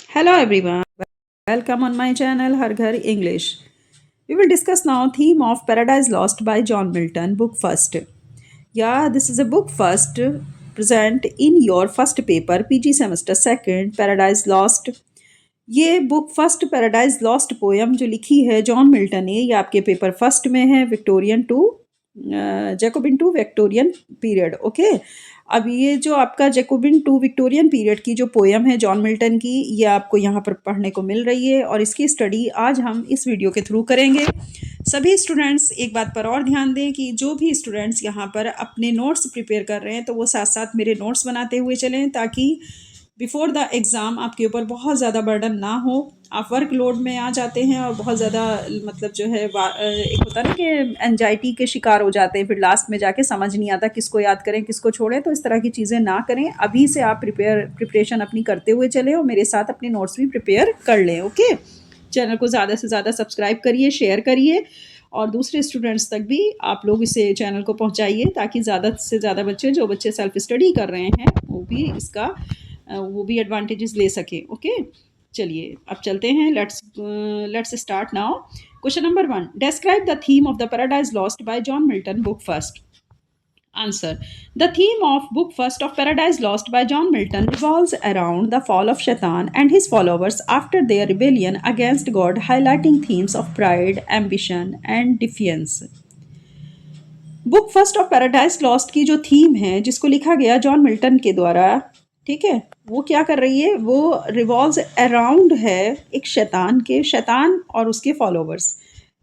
Hello everyone, welcome on my channel Har Ghar English. We will discuss now theme of Paradise Lost by John Milton, book first. Yeah, this is a book first present in your first paper, PG semester second, Paradise Lost. ये book first paradise lost poem जो लिखी है John Milton ने, ये आपके paper first में है, Victorian to Jacobean to Victorian period. Okay, अब ये जो आपका जैकोबिन टू विक्टोरियन पीरियड की जो पोयम है जॉन मिल्टन की, ये आपको यहाँ पर पढ़ने को मिल रही है और इसकी स्टडी आज हम इस वीडियो के थ्रू करेंगे। सभी स्टूडेंट्स एक बात पर और ध्यान दें कि जो भी स्टूडेंट्स यहाँ पर अपने नोट्स प्रिपेयर कर रहे हैं तो वो साथ साथ मेरे नोट्स बनाते हुए चलें, ताकि बिफोर द एग्ज़ाम आपके ऊपर बहुत ज़्यादा बर्डन ना हो। आप वर्क लोड में आ जाते हैं और बहुत ज़्यादा मतलब जो है एक होता है ना कि एंजाइटी के शिकार हो जाते हैं, फिर लास्ट में जाके समझ नहीं आता किसको याद करें किसको छोड़ें। तो इस तरह की चीज़ें ना करें, अभी से आप प्रिपरेशन अपनी करते हुए चलें और मेरे साथ अपने नोट्स भी प्रिपेयर कर लें। ओके, चैनल को ज़्यादा से ज़्यादा सब्सक्राइब करिए, शेयर करिए और दूसरे स्टूडेंट्स तक भी आप लोग इसे चैनल को पहुंचाइए, ताकि ज़्यादा से ज़्यादा बच्चे जो बच्चे सेल्फ स्टडी कर रहे हैं वो भी एडवांटेजेस ले सके। ओके, चलिए अब चलते हैं। Let's start now. Question number 1, describe the theme of the paradise lost by John Milton, book first. Answer. The theme of Book First of Paradise Lost by John Milton revolves around the fall of Shaitan and his followers after their rebellion against God, highlighting themes of pride, ambition, and defiance. Book first of paradise lost की जो theme है, जिसको लिखा गया John Milton के द्वारा, ठीक है, वो क्या कर रही है, वो रिवॉल्व्स अराउंड है एक शैतान और उसके फॉलोवर्स।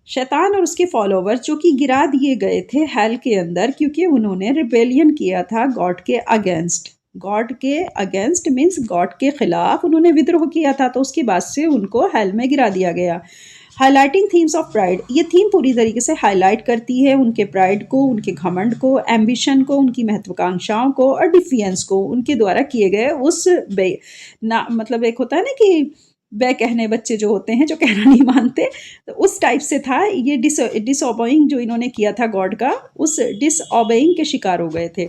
शैतान और उसके फॉलोवर्स जो कि गिरा दिए गए थे हेल के अंदर, क्योंकि उन्होंने रिबेलियन किया था गॉड के अगेंस्ट मीन्स गॉड के खिलाफ उन्होंने विद्रोह किया था, तो उसके बाद से उनको हेल में गिरा दिया गया। हाईलाइटिंग थीम्स ऑफ प्राइड, ये थीम पूरी तरीके से हाईलाइट करती है उनके प्राइड को, उनके घमंड को, एम्बिशन को, उनकी महत्वाकांक्षाओं को और डिफियंस को, उनके द्वारा किए गए उस मतलब एक होता है ना कि कहने बच्चे जो होते हैं जो कहना नहीं मानते, तो उस टाइप से था ये। डिसओबेइंग जो इन्होंने किया था गॉड का, उस डिसओबेइंग के शिकार हो गए थे।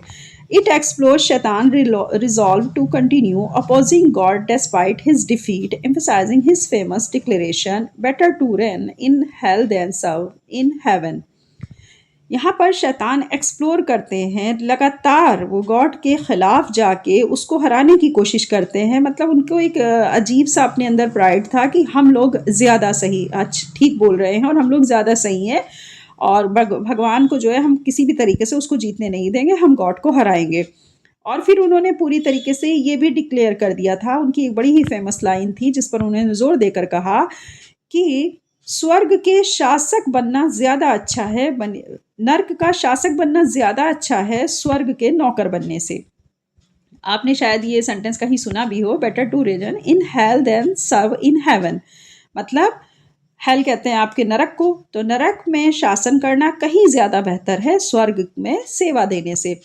It explores Shaitan's resolve to continue opposing God despite his defeat, emphasizing his famous declaration, "Better to reign in hell than serve in heaven." यहाँ पर शैतान एक्सप्लोर करते हैं, लगातार वो गॉड के खिलाफ जाके उसको हराने की कोशिश करते हैं। मतलब उनको एक अजीब सा अपने अंदर प्राइड था कि हम लोग ज़्यादा सही, ठीक बोल रहे हैं और हम लोग ज़्यादा सही हैं और भगवान को जो है हम किसी भी तरीके से उसको जीतने नहीं देंगे, हम गॉड को हराएंगे। और फिर उन्होंने पूरी तरीके से ये भी डिक्लेयर कर दिया था, उनकी एक बड़ी ही फेमस लाइन थी जिस पर उन्होंने जोर देकर कहा कि स्वर्ग के शासक बनना ज़्यादा अच्छा है, नर्क का शासक बनना ज़्यादा अच्छा है स्वर्ग के नौकर बनने से। आपने शायद ये सेंटेंस कहीं सुना भी हो, better to reign in hell than serve in heaven. मतलब हेल कहते हैं आपके नरक को, तो नरक में शासन करना कहीं ज़्यादा बेहतर है स्वर्ग में सेवा देने से।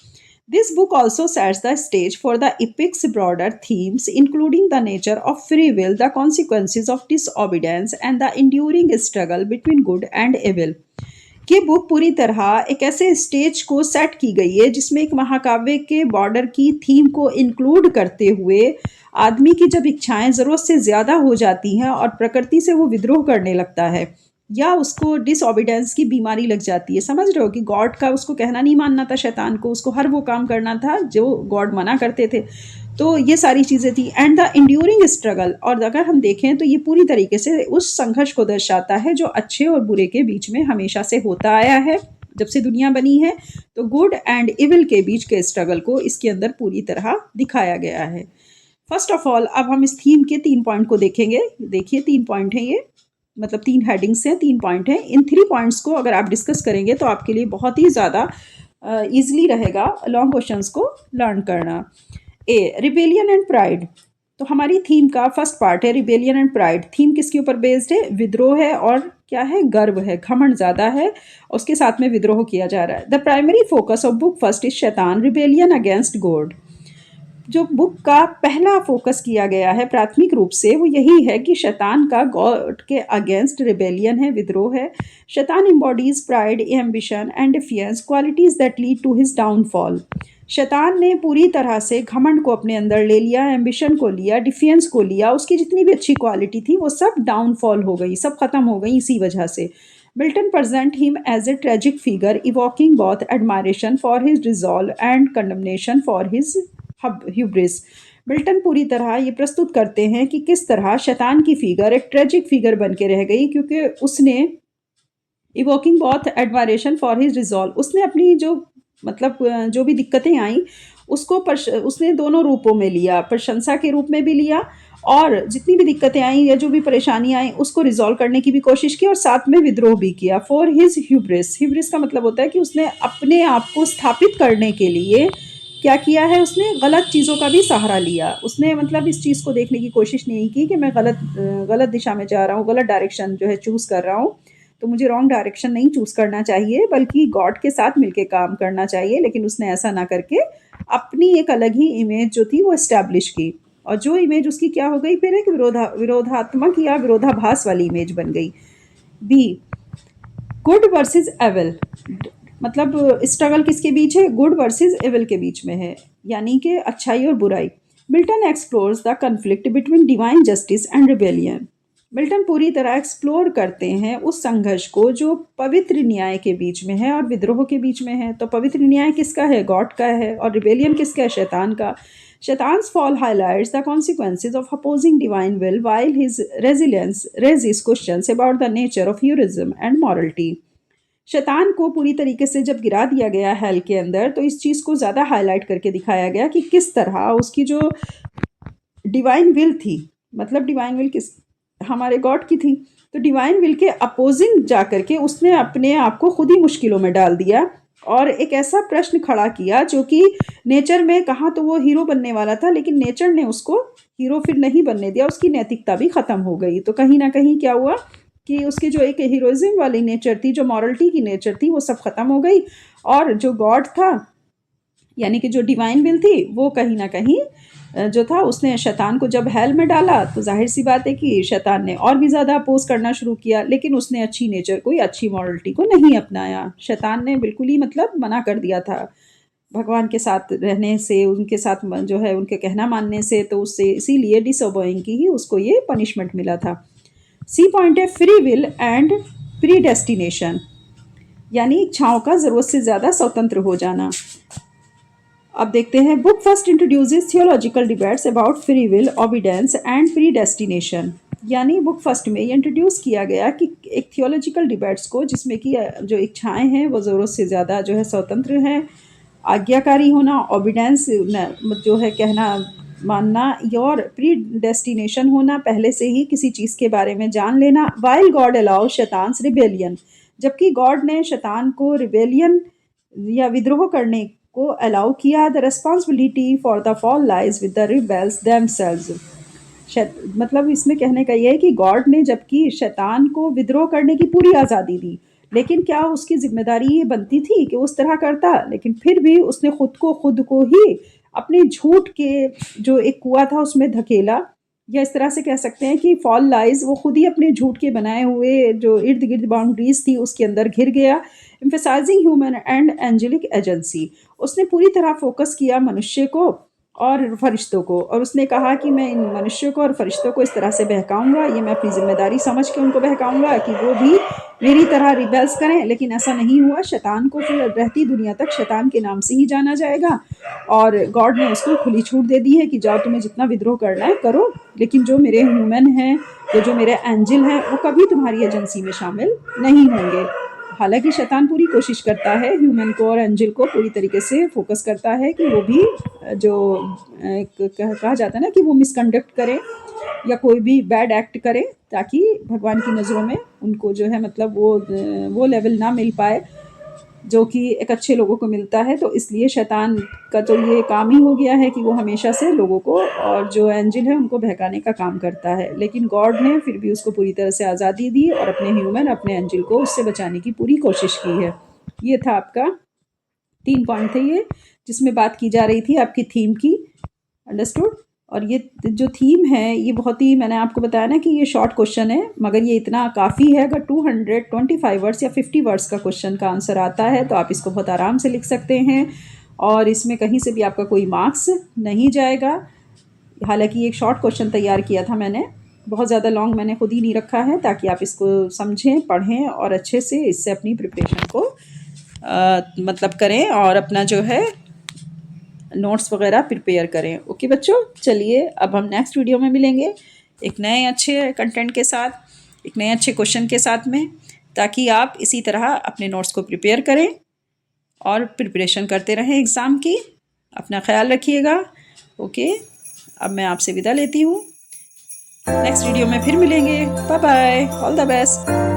This book also sets the stage for the epic's broader themes, including the nature of free will, the consequences of disobedience, and the enduring struggle between good and evil. ये बुक पूरी तरह एक ऐसे स्टेज को set की गई है जिसमें एक महाकाव्य के बॉर्डर की थीम को इंक्लूड करते हुए आदमी की जब इच्छाएं ज़रूरत से ज़्यादा हो जाती हैं और प्रकृति से वो विद्रोह करने लगता है या उसको डिसओबीडेंस की बीमारी लग जाती है। समझ रहे हो कि गॉड का उसको कहना नहीं मानना था, शैतान को उसको हर वो काम करना था जो गॉड मना करते थे। तो ये सारी चीज़ें थी। एंड द इंड्यूरिंग स्ट्रगल, और अगर हम देखें तो ये पूरी तरीके से उस संघर्ष को दर्शाता है जो अच्छे और बुरे के बीच में हमेशा से होता आया है जब से दुनिया बनी है। तो गुड एंड इविल के बीच के स्ट्रगल को इसके अंदर पूरी तरह दिखाया गया है। फर्स्ट ऑफ ऑल अब हम इस थीम के 3 पॉइंट को देखेंगे। देखिए 3 पॉइंट हैं ये, मतलब 3 हेडिंग्स हैं, 3 पॉइंट हैं। इन 3 पॉइंट्स को अगर आप डिस्कस करेंगे तो आपके लिए बहुत ही ज़्यादा ईजिली रहेगा लॉन्ग क्वेश्चंस को लर्न करना। ए, रिबेलियन एंड प्राइड। तो हमारी थीम का फर्स्ट पार्ट है रिबेलियन एंड प्राइड। थीम किसके ऊपर बेस्ड है? विद्रोह है और क्या है? गर्व है, घमंड ज़्यादा है, उसके साथ में विद्रोह किया जा रहा है। The primary focus of book first is शैतान, रिबेलियन अगेंस्ट गॉड। जो बुक का पहला फोकस किया गया है प्राथमिक रूप से वो यही है कि शैतान का गॉड के अगेंस्ट रिबेलियन है, विद्रोह है। शैतान embodies pride, ambition and defiance, qualities that lead to his downfall. शैतान ने पूरी तरह से घमंड को अपने अंदर ले लिया, एम्बिशन को लिया, डिफियंस को लिया, उसकी जितनी भी अच्छी क्वालिटी थी वो सब डाउनफॉल हो गई, सब खत्म हो गई इसी वजह से। Milton present him as a tragic figure evoking both admiration for his resolve and condemnation for his hubris. Milton पूरी तरह ये प्रस्तुत करते हैं कि किस तरह शैतान की फिगर एक ट्रेजिक फिगर बन के रह गई, क्योंकि उसने इवोकिंग बहुत एडमायरेशन फॉर हिज रिजॉल्व, उसने अपनी जो मतलब जो भी दिक्कतें आई उसको उसने दोनों रूपों में लिया, प्रशंसा के रूप में भी लिया और जितनी भी दिक्कतें आई या जो भी परेशानी आई उसको रिजॉल्व करने की भी कोशिश की और साथ में विद्रोह भी किया। फॉर हिज ह्यूब्रिस, ह्यूब्रिस का मतलब होता है कि उसने अपने आप को स्थापित करने के लिए क्या किया है, उसने गलत चीज़ों का भी सहारा लिया। उसने मतलब इस चीज़ को देखने की कोशिश नहीं की कि मैं गलत दिशा में जा रहा हूँ, गलत डायरेक्शन जो है चूज़ कर रहा हूँ, तो मुझे रॉन्ग डायरेक्शन नहीं चूज़ करना चाहिए बल्कि गॉड के साथ मिलके काम करना चाहिए। लेकिन उसने ऐसा ना करके अपनी एक अलग ही इमेज जो थी वो इस्टेब्लिश की, और जो इमेज उसकी क्या हो गई, फिर एक विरोधात्मक या विरोधाभास वाली इमेज बन गई। बी, गुड वर्सेस एविल, मतलब स्ट्रगल किसके बीच है, गुड वर्सेस एविल के बीच में है, यानी कि अच्छाई और बुराई। Milton explores the conflict between divine justice and rebellion. Milton पूरी तरह एक्सप्लोर करते हैं उस संघर्ष को जो पवित्र न्याय के बीच में है और विद्रोह के बीच में है। तो पवित्र न्याय किसका है, गॉड का है, और रिबेलियन किसका है, शैतान का। Shaitan's fall highlights the consequences of opposing divine will, while his resilience raises questions about the nature of heroism and morality. शैतान को पूरी तरीके से जब गिरा दिया गया हेल के अंदर, तो इस चीज़ को ज़्यादा हाईलाइट करके दिखाया गया कि किस तरह उसकी जो डिवाइन विल थी, मतलब डिवाइन विल किस, हमारे गॉड की थी, तो डिवाइन विल के अपोजिंग जा करके उसने अपने आप को खुद ही मुश्किलों में डाल दिया और एक ऐसा प्रश्न खड़ा किया जो कि नेचर में कहा तो वो हीरो बनने वाला था, लेकिन नेचर ने उसको हीरो फिर नहीं बनने दिया, उसकी नैतिकता भी ख़त्म हो गई। तो कहीं ना कहीं क्या हुआ कि उसकी जो एक हीरोइज्म वाली नेचर थी, जो मॉरलिटी की नेचर थी, वो सब ख़त्म हो गई, और जो गॉड था यानी कि जो डिवाइन विल थी वो कहीं ना कहीं जो था, उसने शैतान को जब हेल में डाला तो जाहिर सी बात है कि शैतान ने और भी ज़्यादा अपोज करना शुरू किया, लेकिन उसने अच्छी नेचर को या अच्छी मॉरलिटी को नहीं अपनाया। शैतान ने बिल्कुल ही मतलब मना कर दिया था भगवान के साथ रहने से, उनके साथ जो है उनके कहना मानने से, तो उससे इसीलिए डिसओबेइंग की ही उसको ये पनिशमेंट मिला था। सी पॉइंट है free will and predestination, यानी इच्छाओं का ज़रूरत से ज़्यादा स्वतंत्र हो जाना। अब देखते हैं, book first introduces theological debates about free will, obedience and predestination. यानी बुक फर्स्ट में ये इंट्रोड्यूस किया गया कि एक थियोलॉजिकल डिबेट्स को जिसमें कि जो इच्छाएं हैं वो ज़रूरत से ज़्यादा जो है स्वतंत्र हैं, आज्ञाकारी होना, ओबीडेंस जो है कहना मानना, और प्री डेस्टिनेशन होना, पहले से ही किसी चीज़ के बारे में जान लेना। वाइल गॉड अलाउ शैतान्स रिबेलियन, जबकि गॉड ने शैतान को रिबेलियन या विद्रोह करने को अलाउ किया। The responsibility for the fall lies with the rebels themselves. मतलब इसमें कहने का ये है कि गॉड ने जबकि शैतान को विद्रोह करने की पूरी आज़ादी दी, लेकिन क्या उसकी जिम्मेदारी ये बनती थी कि उस तरह करता, लेकिन फिर भी उसने खुद को ही अपने झूठ के जो एक कुआं था उसमें धकेला, या इस तरह से कह सकते हैं कि फॉल लाइज, वो खुद ही अपने झूठ के बनाए हुए जो इर्द गिर्द बाउंड्रीज थी उसके अंदर घिर गया। Emphasising human and angelic agency, उसने पूरी तरह फोकस किया मनुष्य को और फरिश्तों को, और उसने कहा कि मैं इन मनुष्यों को और फरिश्तों को इस तरह से बहकाऊंगा, ये मैं अपनी जिम्मेदारी समझ के उनको बहकाऊंगा कि वो भी मेरी तरह रिबेल्स करें। लेकिन ऐसा नहीं हुआ, शैतान को फिर रहती दुनिया तक शैतान के नाम से ही जाना जाएगा, और गॉड ने उसको खुली छूट दे दी है कि जाओ तुम्हें जितना विद्रोह करना है करो, लेकिन जो मेरे ह्यूमन हैं या जो मेरे एंजल हैं वो कभी तुम्हारी एजेंसी में शामिल नहीं होंगे। हालांकि शैतान पूरी कोशिश करता है ह्यूमन को और एंजल को पूरी तरीके से फोकस करता है कि वो भी जो कहा जाता है ना कि वो मिसकंडक्ट करें या कोई भी बैड एक्ट करें, ताकि भगवान की नज़रों में उनको जो है मतलब वो लेवल ना मिल पाए जो कि एक अच्छे लोगों को मिलता है। तो इसलिए शैतान का तो ये काम ही हो गया है कि वो हमेशा से लोगों को और जो एंजल है उनको बहकाने का काम करता है, लेकिन गॉड ने फिर भी उसको पूरी तरह से आज़ादी दी और अपने ह्यूमन, अपने एंजल को उससे बचाने की पूरी कोशिश की है। ये था आपका 3 पॉइंट थे ये, जिसमें बात की जा रही थी आपकी थीम की। अंडरस्टूड। और ये जो थीम है ये बहुत ही, मैंने आपको बताया ना कि ये शॉर्ट क्वेश्चन है, मगर ये इतना काफ़ी है। अगर 225 वर्ड्स या 50 वर्ड्स का क्वेश्चन का आंसर आता है तो आप इसको बहुत आराम से लिख सकते हैं। और इसमें कहीं से भी आपका कोई मार्क्स नहीं जाएगा। हालांकि एक शॉर्ट क्वेश्चन तैयार किया था मैंने, बहुत ज़्यादा लॉन्ग मैंने खुद ही नहीं रखा है, ताकि आप इसको समझें, पढ़ें और अच्छे से इससे अपनी प्रिपरेशन को मतलब करें और अपना जो है नोट्स वगैरह प्रिपेयर करें। ओके बच्चों, चलिए अब हम नेक्स्ट वीडियो में मिलेंगे एक नए अच्छे कंटेंट के साथ, एक नए अच्छे क्वेश्चन के साथ में, ताकि आप इसी तरह अपने नोट्स को प्रिपेयर करें और प्रिपरेशन करते रहें एग्ज़ाम की। अपना ख्याल रखिएगा। ओके, अब मैं आपसे विदा लेती हूँ। नेक्स्ट वीडियो में फिर मिलेंगे। Bye bye, all the best.